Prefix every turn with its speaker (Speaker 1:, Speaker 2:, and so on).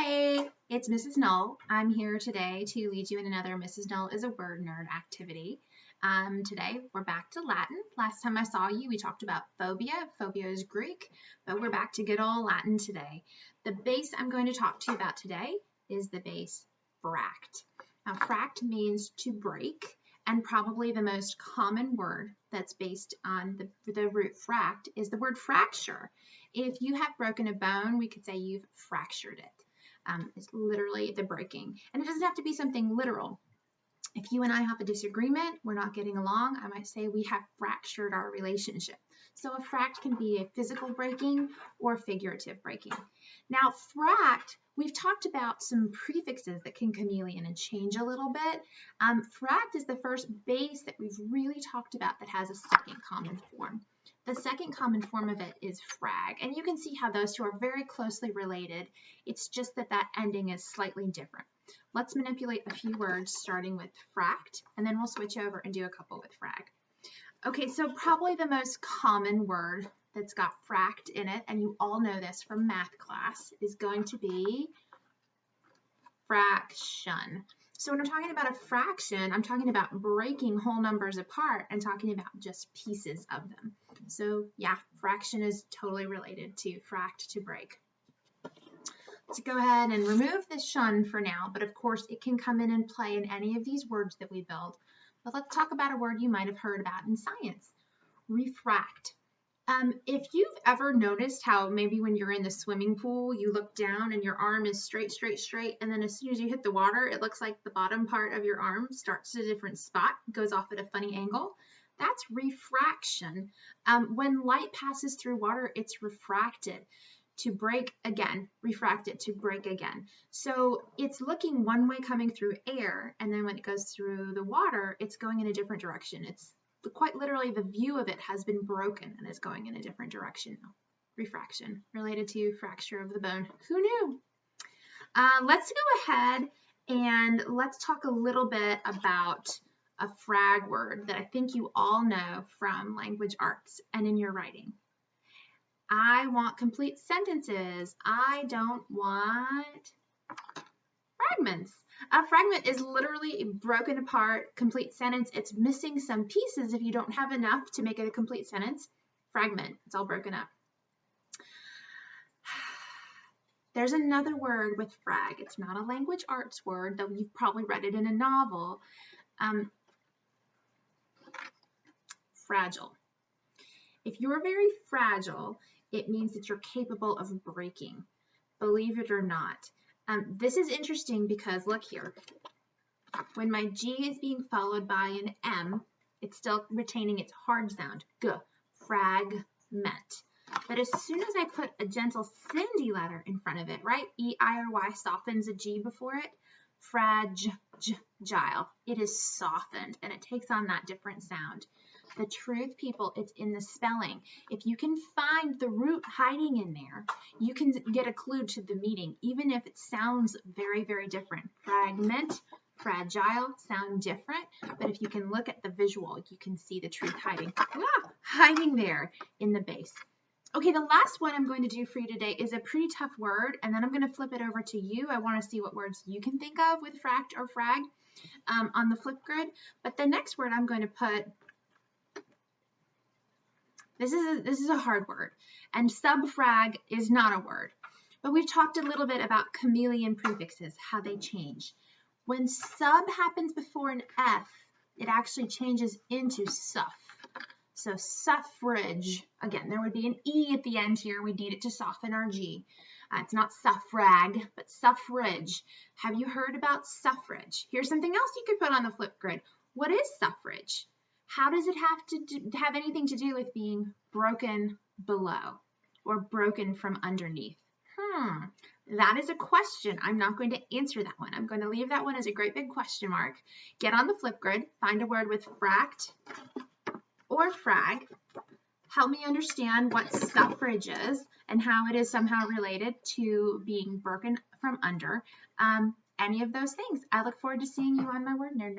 Speaker 1: Hey, it's Mrs. Null. I'm here today to lead you in another Mrs. Null is a Word Nerd activity. Today we're back to Latin. Last time I saw you, we talked about phobia. Phobia is Greek, but we're back to good old Latin today. The base I'm going to talk to you about today is the base fract. Now, fract means to break, and probably the most common word that's based on the root fract is the word fracture. If you have broken a bone, we could say you've fractured it. It's literally the breaking. And it doesn't have to be something literal. If you and I have a disagreement, we're not getting along, I might say we have fractured our relationship. So a fract can be a physical breaking or figurative breaking. Now, fract, we've talked about some prefixes that can chameleon and change a little bit. Fract is the first base that we've really talked about that has a second common form. The second common form of it is frag, and you can see how those two are very closely related. It's just that that ending is slightly different. Let's manipulate a few words starting with fract, and then we'll switch over and do a couple with frag. Okay, so probably the most common word that's got fract in it, and you all know this from math class, is going to be fraction. So when I'm talking about a fraction, I'm talking about breaking whole numbers apart and talking about just pieces of them. So yeah, fraction is totally related to fract, to break. Let's go ahead and remove this shun for now, but of course it can come in and play in any of these words that we build. But let's talk about a word you might have heard about in science, refract. If you've ever noticed how maybe when you're in the swimming pool, you look down and your arm is straight, and then as soon as you hit the water, it looks like the bottom part of your arm starts at a different spot, goes off at a funny angle. That's refraction. When light passes through water, it's refracted. To break again, refracted, to break again. So it's looking one way coming through air, and then when it goes through the water, it's going in a different direction. It's quite literally the view of it has been broken and is going in a different direction now. Refraction, related to fracture of the bone. Who knew? Let's go ahead and let's talk a little bit about a frag word that I think you all know from language arts and in your writing. I want complete sentences. I don't want fragments. A fragment is literally a broken apart complete sentence. It's missing some pieces if you don't have enough to make it a complete sentence. Fragment, it's all broken up. There's another word with frag. It's not a language arts word, though you've probably read it in a novel. Fragile. If you're very fragile, it means that you're capable of breaking, believe it or not. This is interesting because look here. When my G is being followed by an M, it's still retaining its hard sound. G, fragment. But as soon as I put a gentle cindy letter in front of it, right? E, I, or Y softens a G before it. Fragile. It is softened and it takes on that different sound. The truth, people, it's in the spelling. If you can find the root hiding in there, you can get a clue to the meaning, even if it sounds very, very different. Fragment, fragile sound different, but if you can look at the visual, you can see the truth hiding there in the base. Okay, the last one I'm going to do for you today is a pretty tough word, and then I'm going to flip it over to you. I want to see what words you can think of with fract or frag on the flip grid. But the next word I'm going to put, this is a hard word, and subfrag is not a word. But we've talked a little bit about chameleon prefixes, how they change. When sub happens before an F, it actually changes into suff. So suffrage, again, there would be an E at the end here. We need it to soften our G. It's not suffrag, but suffrage. Have you heard about suffrage? Here's something else you could put on the flip grid. What is suffrage? How does it have anything to do with being broken below or broken from underneath? That is a question. I'm not going to answer that one. I'm going to leave that one as a great big question mark. Get on the flip grid, find a word with fract or frag. Help me understand what suffrage is and how it is somehow related to being broken from under. Any of those things. I look forward to seeing you on my Word Nerd.